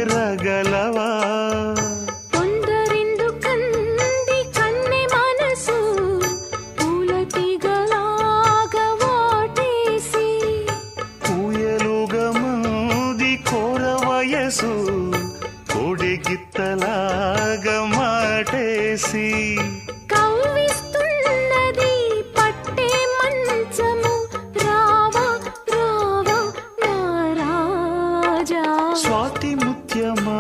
చేరగలవా కొందరెందుకంది కన్నె మనసు పూల తీగలాగా వాటేసి ఊయలుగా మంది కోర వయసు కోడిగిత్తలాగా మాటేసి కవ్విస్తున్నది పట్టే మంచము రావా రావా నా రాజా స్వాతి ముత్యమా